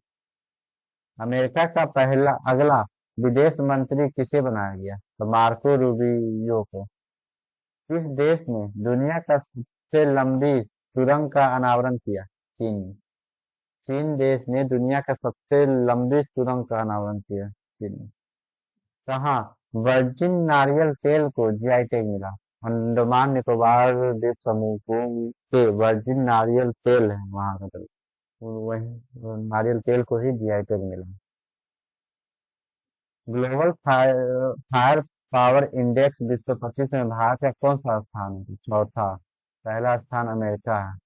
S1: अमेरिका का पहला अगला विदेश मंत्री किसे बनाया गया? तो मार्को रूबियो को। किस देश ने दुनिया का सबसे लंबी सुरंग का अनावरण किया? चीन। चीन देश ने दुनिया का सबसे लंबी सुरंग का अनावरण किया। चीन। कहाँ वर्जिन नारियल तेल को जीआई टैग मिला? अंडमान निकोबार द्वीप समूह को के वर्जिन नारियल तेल है वहां का वही नारियल तेल को ही जीआई टैग मिला। ग्लोबल फायर पावर इंडेक्स विश्व 25 में भारत का कौन सा स्थान है? चौथा। पहला स्थान अमेरिका है।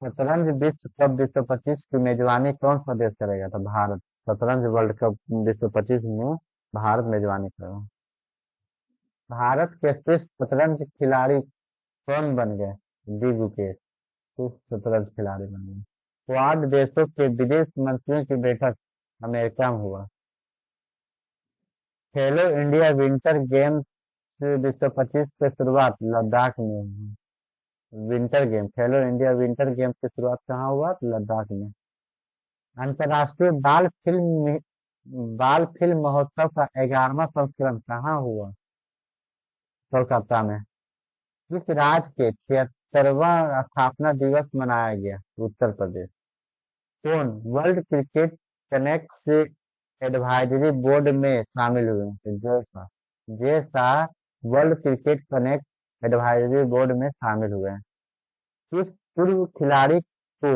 S1: शतरंज विश्व कप विश्व 25 की मेजबानी कौन सा देश करेगा? तो भारत। शतरंज वर्ल्ड कप विश्व 25 में भारत मेजबानी करेगा। भारत के शीर्ष शतरंज खिलाड़ी कौन बन गए? डी गुकेश शीर्ष शतरंज खिलाड़ी बन गए। क्वाड देशों के विदेश मंत्रियों की बैठक अमेरिका में हुआ। खेलो इंडिया विंटर गेम्स विश्व 25 की शुरुआत लद्दाख में हुई। विंटर गेम खेलो इंडिया विंटर गेम्स की शुरुआत कहाँ हुआ? तो लद्दाख में। अंतर्राष्ट्रीय बाल फिल्म महोत्सव का 11वां संस्करण कहाँ हुआ? कोलकाता में। किस राज्य के 76वां स्थापना दिवस मनाया गया? उत्तर प्रदेश। कौन वर्ल्ड क्रिकेट कनेक्ट से एडवाइजरी बोर्ड में शामिल हुए? तो Jay Shah. Jay Shah world cricket connect advisory board में शामिल हुए हैं। किस पूर्व खिलाड़ी को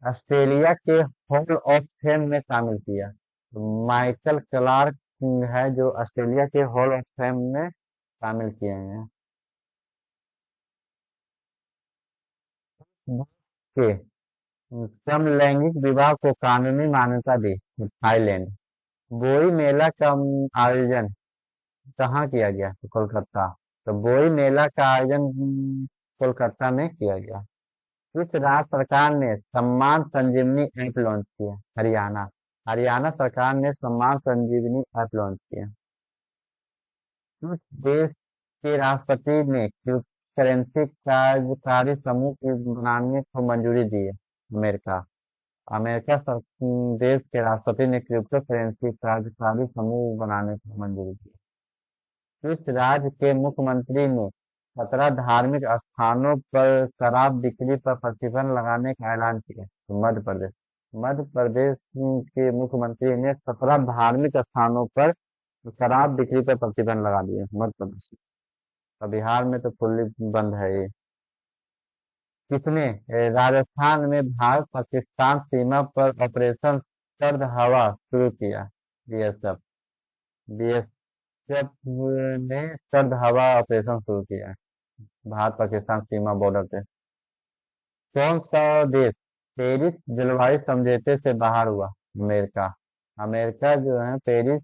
S1: ऑस्ट्रेलिया के हॉल ऑफ फेम में शामिल किया? तो माइकल क्लार्क है जो ऑस्ट्रेलिया के हॉल ऑफ फेम में शामिल किए हैं। के समलैंगिक विवाह को कानूनी मान्यता दी? तो थाईलैंड। बोई मेला का आयोजन कहाँ किया गया? तो कोलकाता। तो बोई मेला का आयोजन कोलकाता में किया गया। किस राज्य सरकार ने सम्मान संजीवनी ऐप लॉन्च किया? हरियाणा। हरियाणा सरकार ने सम्मान संजीवनी ऐप लॉन्च किया। किस देश के राष्ट्रपति ने क्रिप्टो करेंसी कार्यकारी समूह की बनाने को मंजूरी दी है? अमेरिका। अमेरिका देश के राष्ट्रपति ने क्रिप्टो करेंसी कार्यकारी समूह बनाने को मंजूरी दी। किस राज्य के मुख्यमंत्री ने 17 धार्मिक स्थानों पर शराब बिक्री पर प्रतिबंध लगाने का ऐलान किया? तो मध्य प्रदेश। मध्य प्रदेश के मुख्यमंत्री ने 17 धार्मिक स्थानों पर शराब बिक्री पर प्रतिबंध लगा दिए मध्य प्रदेश में। और बिहार में तो फुल्ली बंद है ये। किसने राजस्थान में भारत पाकिस्तान सीमा पर ऑपरेशन सर्द हवा शुरू किया? बीएसएफ। बीएसएफ ने सर्द हवा ऑपरेशन शुरू किया है भारत पाकिस्तान सीमा बॉर्डर पे। कौन सा देश पेरिस जलवायु समझौते से बाहर हुआ? अमेरिका। अमेरिका जो है पेरिस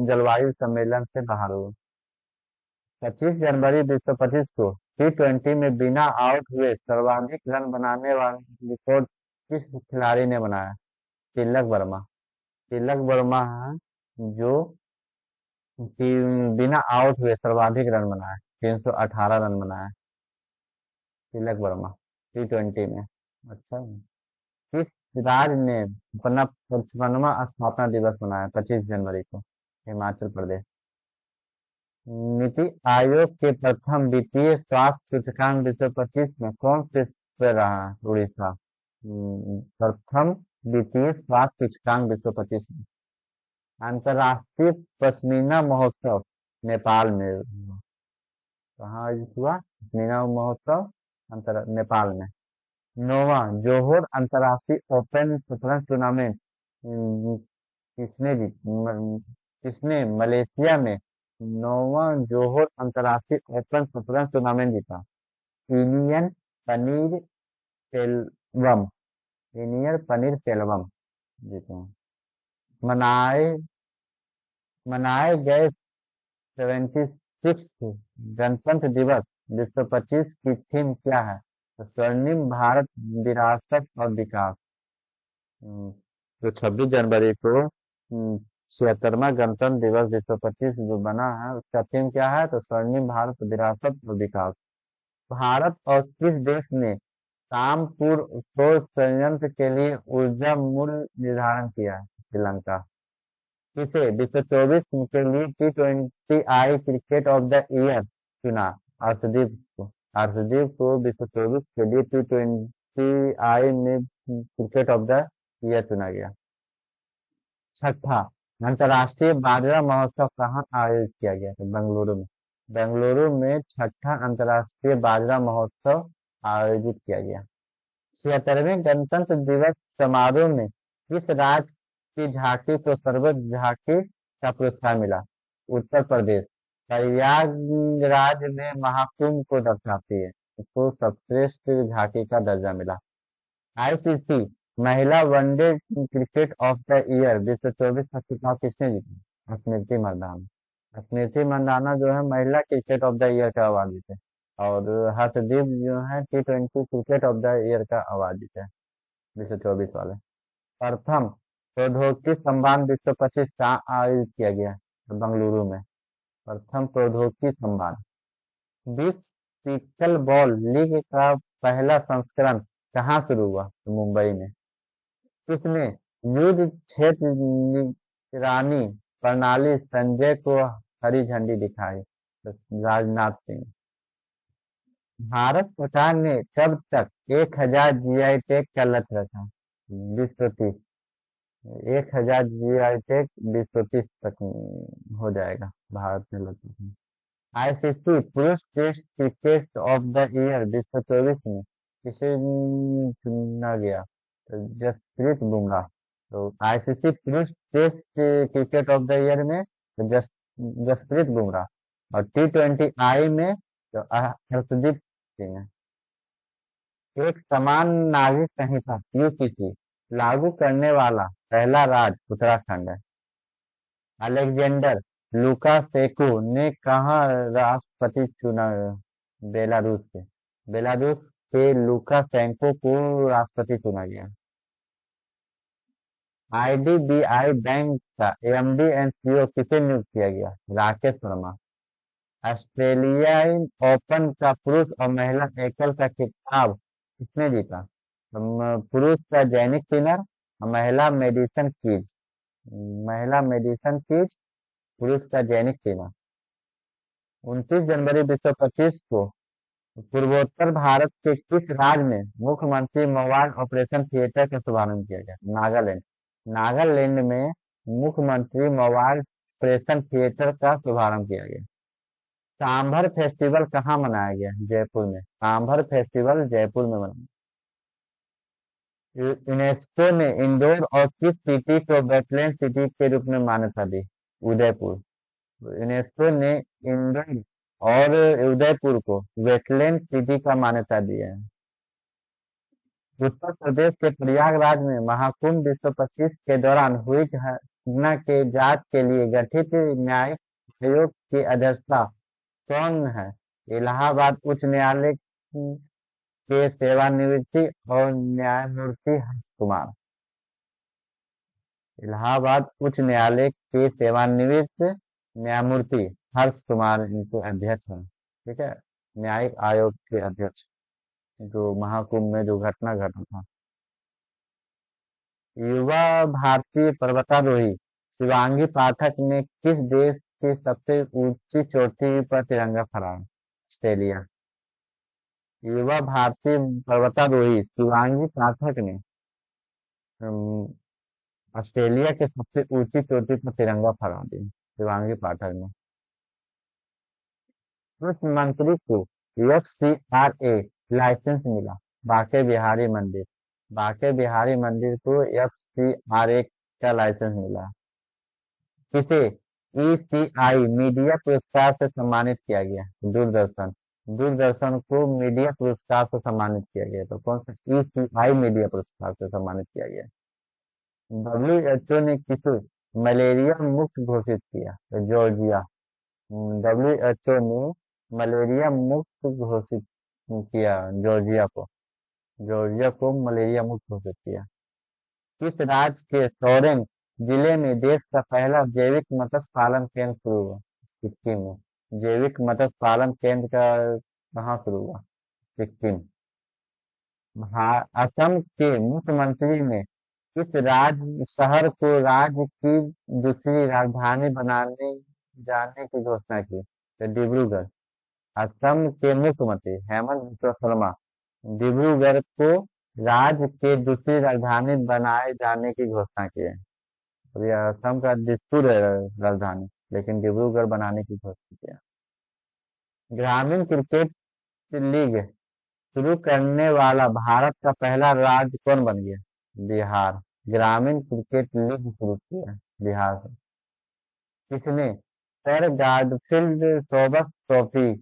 S1: जलवायु सम्मेलन से बाहर हुआ। 25 जनवरी 2025 को T20 में बिना आउट हुए सर्वाधिक रन बनाने वाला रिकॉर्ड किस खिलाड़ी ने बनाया? तिलक वर्मा। तिलक वर्मा है जो कि बिना आउट हुए सर्वाधिक रन बनाया, 318 रन बनाया तिलक वर्मा T20 में। अच्छा। किस राज्य ने अपना 55वां स्थापना दिवस मनाया 25 जनवरी को? हिमाचल प्रदेश। नीति आयोग के प्रथम वित्तीय स्वास्थ्य सूचकांक 2025 में कौन शीर्ष पर रहा? उड़ीसा। प्रथम वित्तीय स्वास्थ्य सूचकांक 2025 में। अंतर्राष्ट्रीय पश्मीना महोत्सव नेपाल में हुआ। कहाँ आयोजित हुआ पश्मीना महोत्सव? नेपाल में। नोवा जोहोर अंतर्राष्ट्रीय ओपन शतरंज टूर्नामेंट किसने जीत किसने मलेशिया में नौवां जोहोर अंतर्राष्ट्रीय ओपन शतरंज टूर्नामेंट जीता? इनियन पनीर सेल्वम। इनियर पनीर सेल्वम जीते हैं। मनाए मनाए गए 76 गणतंत्र दिवस 2025 की थीम क्या है? तो स्वर्णिम भारत विरासत और विकास। तो 26 जनवरी को 76वां गणतंत्र दिवस 2025 जो बना है उसका थीम क्या है? तो स्वर्णिम भारत विरासत और विकास। भारत और किस देश ने कामपुर सौर संयंत्र के लिए ऊर्जा मूल्य निर्धारण किया है? श्रीलंका। किसे 2024 के लिए T20I cricket of the year चुना? अर्शदीप को। अर्शदीप को 2024 के लिए T20I में क्रिकेट ऑफ द ईयर चुना गया। छठा अंतर्राष्ट्रीय बाजरा महोत्सव कहाँ आयोजित किया गया? तो बेंगलुरु में। बेंगलुरु में छठा अंतर्राष्ट्रीय बाजरा महोत्सव आयोजित किया गया। 76वें गणतंत्र दिवस समारोह में किस राज्य की झांकी को सर्वोच्च झांकी का पुरस्कार मिला? उत्तर प्रदेश। प्रयागराज में महाकुंभ को दर्शाती है, उसको सर्वश्रेष्ठ झांकी का दर्जा मिला। आईसीसी महिला one day cricket of the year 2024 का खिताब किसने जीता? स्मृति मंदाना। स्मृति मंदाना जो है महिला क्रिकेट ऑफ द ईयर का अवार्ड जीते। और हर्षदीप जो है T20 cricket of the year का अवार्ड जीते 2024 वाले। प्रथम प्रौद्योगिकी संवाद 2025 का आयोजित किया गया बेंगलुरु में। प्रथम प्रौद्योगिकी संवाद। विश्व पिकल बॉल लीग का पहला संस्करण कहाँ शुरू हुआ? तो मुंबई में। किसने युद्ध क्षेत्र निगरानी प्रणाली संजय को हरी झंडी दिखाई? तो राजनाथ सिंह। भारत सरकार ने कब तक 1000 जीआई टैग का लक्ष्य रखा? 2030। 1000 जीआई टैग 2030 तक हो जाएगा भारत में लक्ष्य। आईसीसी पुरुष test cricket of the year 2024 में किसे चुना गया? तो जसप्रीत बुमराह। तो आईसीसी पुरुष test cricket of the year में तो जसप्रीत बुमराह। और T20I में तो हर्षदीप सिंह है। एक समान नागरिक संहिता UCC लागू करने वाला पहला राज्य उत्तराखंड है। अलेक्जेंडर लुकाशेंको ने कहाँ राष्ट्रपति चुना? बेलारूस से। बेलारूस से लुकाशेंको को राष्ट्रपति चुना गया। IDBI बैंक का MD एंड CEO किसे नियुक्त किया गया? राकेश वर्मा। ऑस्ट्रेलियाई ओपन का पुरुष और महिला एकल का खिताब किसने जीता? पुरुष का जैनिक सिनर और महिला मेडिसन कीज, पुरुष का जैनिक सिनर। 29 जनवरी 2025 को पूर्वोत्तर भारत के किस राज्य में मुख्यमंत्री मोबाइल ऑपरेशन थिएटर का शुभारंभ किया गया? नागालैंड। नागालैंड में मुख्यमंत्री मोबाइल ऑपरेशन थिएटर का शुभारंभ किया गया। सांभर फेस्टिवल कहाँ मनाया गया? जयपुर में। सांभर फेस्टिवल जयपुर में मनाया। यूनेस्को ने इंदौर और किस सिटी को वेटलैंड सिटी के रूप में मान्यता दी? उदयपुर। यूनेस्को ने इंदौर और उदयपुर को वेटलैंड सिटी का मान्यता दिया है। उत्तर प्रदेश के प्रयागराज में महाकुंभ 2025 के दौरान हुई घटना के जांच के लिए गठित न्यायिक आयोग की अध्यक्षता कौन है? इलाहाबाद उच्च न्यायालय के सेवानिवृत्ति और न्यायमूर्ति हर्ष कुमार। इलाहाबाद उच्च न्यायालय के सेवानिवृत्त न्यायमूर्ति हर्ष कुमार इनके अध्यक्ष हैं। ठीक है, न्यायिक आयोग के अध्यक्ष, जो महाकुंभ में जो घटना घटा था। युवा भारतीय पर्वतारोही शिवांगी पाठक ने किस देश की सबसे ऊंची चोटी पर तिरंगा फहराया? ऑस्ट्रेलिया। युवा भारतीय पर्वतारोही शिवांगी पाठक ने ऑस्ट्रेलिया के सबसे ऊंची चोटी पर तिरंगा फहरा दिया। शिवांगी पाठक ने। किस मंत्री को FCRA लाइसेंस मिला? बांके बिहारी मंदिर। बांके बिहारी मंदिर को FCRA का लाइसेंस मिला। किसे ECI मीडिया पुरस्कार से सम्मानित किया गया? दूरदर्शन। दूरदर्शन को मीडिया पुरस्कार से सम्मानित किया गया। तो कौन सा? ECI मीडिया पुरस्कार से सम्मानित किया गया। WHO ने किसे मलेरिया मुक्त घोषित किया? तो जॉर्जिया। WHO ने मलेरिया मुक्त घोषित किया जॉर्जिया को। जॉर्जिया को मलेरिया मुक्त घोषित किया। किस राज्य के सोरेंग जिले में देश का पहला जैविक मत्स्य पालन केंद्र शुरू हुआ? सिक्किम में। जैविक मत्स्य पालन केंद्र का कहाँ शुरू हुआ? सिक्किम। असम के मुख्यमंत्री ने किस राज्य शहर को राज्य की दूसरी राजधानी बनाने जाने की घोषणा की? तो डिब्रूगढ़। असम के मुख्यमंत्री हेमंत बिस्वा शर्मा डिब्रूगढ़ को राज्य के दूसरी राजधानी बनाए जाने की घोषणा की है। अब यह असम का दिसपुर है राजधानी, लेकिन डिब्रूगढ़ बनाने की घोषणा किया। ग्रामीण क्रिकेट लीग शुरू करने वाला भारत का पहला राज्य कौन बन गया? बिहार। ग्रामीण क्रिकेट लीग शुरू किया बिहार से। किसने सर गारफील्ड सोबर्स ट्रॉफी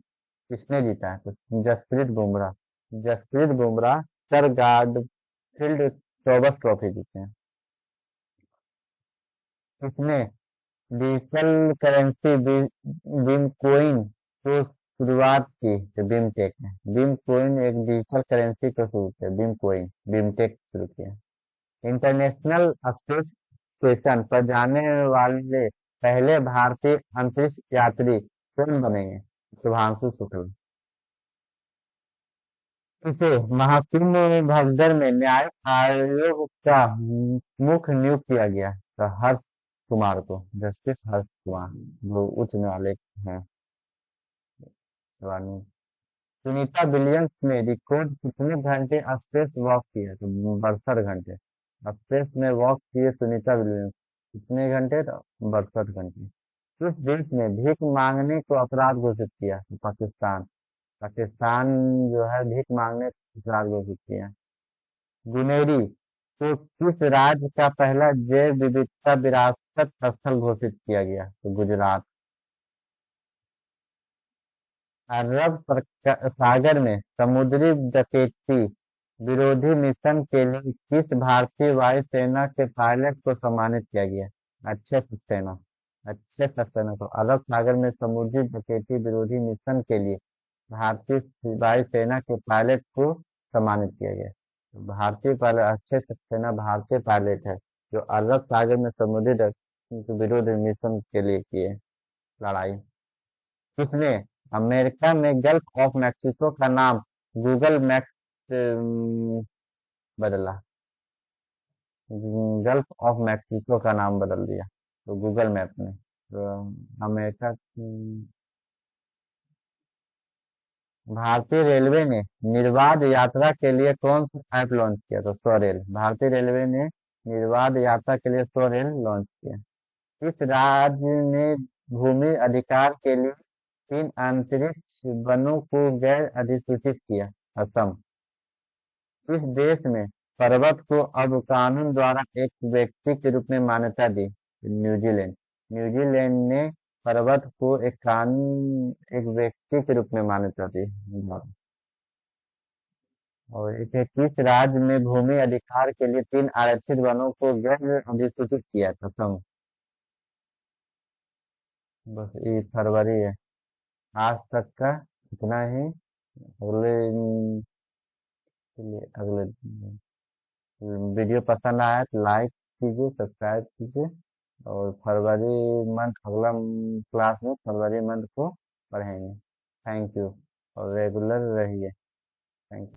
S1: किसने जीता है? तो Jasprit Bumrah. Jasprit Bumrah sir Garfield Sobers trophy जीते हैं। किसने डिजिटल करेंसी बिटकॉइन को शुरुआत की? तो बिमटेक ने। बिटकॉइन एक डिजिटल करेंसी को शुरू किया। बिटकॉइन बिमटेक शुरू किया। इंटरनेशनल स्पेस स्टेशन पर जाने वाले पहले भारतीय अंतरिक्ष यात्री कौन बनेंगे? शुभांशु शुक्ला। इसे महाकुंभ भगदड़ में न्यायिक आयोग का मुख्य नियुक्त किया गया तो हर्ष कुमार को, जस्टिस हर्ष कुमार, जो उच्च न्यायालय हैं। सुनीता विलियम्स ने रिकॉर्ड कितने घंटे स्पेस वॉक किया? तो 62 घंटे स्पेस में वॉक किए सुनीता विलियम्स। कितने घंटे? तो 62 घंटे। किस देश ने भीख मांगने को अपराध घोषित किया? तो पाकिस्तान। पाकिस्तान जो है भीख मांगने को अपराध घोषित किया। गुनेरी को किस राज्य का पहला जैव विविधता विरासत स्थल घोषित किया गया? तो गुजरात। अरब सागर में समुद्री डकैती विरोधी मिशन के लिए किस भारतीय वायुसेना के पायलट को सम्मानित किया गया? अक्षय सक्सेना। अक्षय सक्सेना को अरब सागर में समुद्री डकैती विरोधी मिशन के लिए भारतीय वायुसेना के पायलट को सम्मानित किया गया। भारतीय पायलट अक्षय सक्सेना भारतीय पायलट है, जो अरब सागर में समुद्री विरोधी मिशन के लिए किए लड़ाई। किसने अमेरिका में गल्फ ऑफ मैक्सिको का नाम गूगल मैप्स बदला? गल्फ ऑफ मैक्सिको का नाम बदल दिया तो गूगल मैप ने। तो अमेरिका भारतीय रेलवे ने निर्बाध यात्रा के लिए कौन सा ऐप लॉन्च किया था? स्वरेल। भारतीय रेलवे ने निर्बाध यात्रा के लिए स्वरेल लॉन्च किया। किस राज्य ने भूमि अधिकार के लिए 3 अंतरिक्ष वनों को गैर अधिसूचित किया? असम। किस देश में पर्वत को अब कानून द्वारा एक व्यक्ति के रूप में मान्यता दी? न्यूजीलैंड। न्यूजीलैंड ने पर्वत को एक व्यक्ति के रूप में मान्यता दी। और इसे किस राज्य में भूमि अधिकार के लिए 3 आरक्षित वनों को गैर अधिसूचित किया था? असम। बस ये फरवरी है। आज तक का इतना ही। अगले चलिए अगले वीडियो पसंद आया तो लाइक कीजिए, सब्सक्राइब कीजिए। और फरवरी मंथ अगला क्लास में फरवरी मंथ को पढ़ेंगे। थैंक यू और रेगुलर रहिए। Thank you.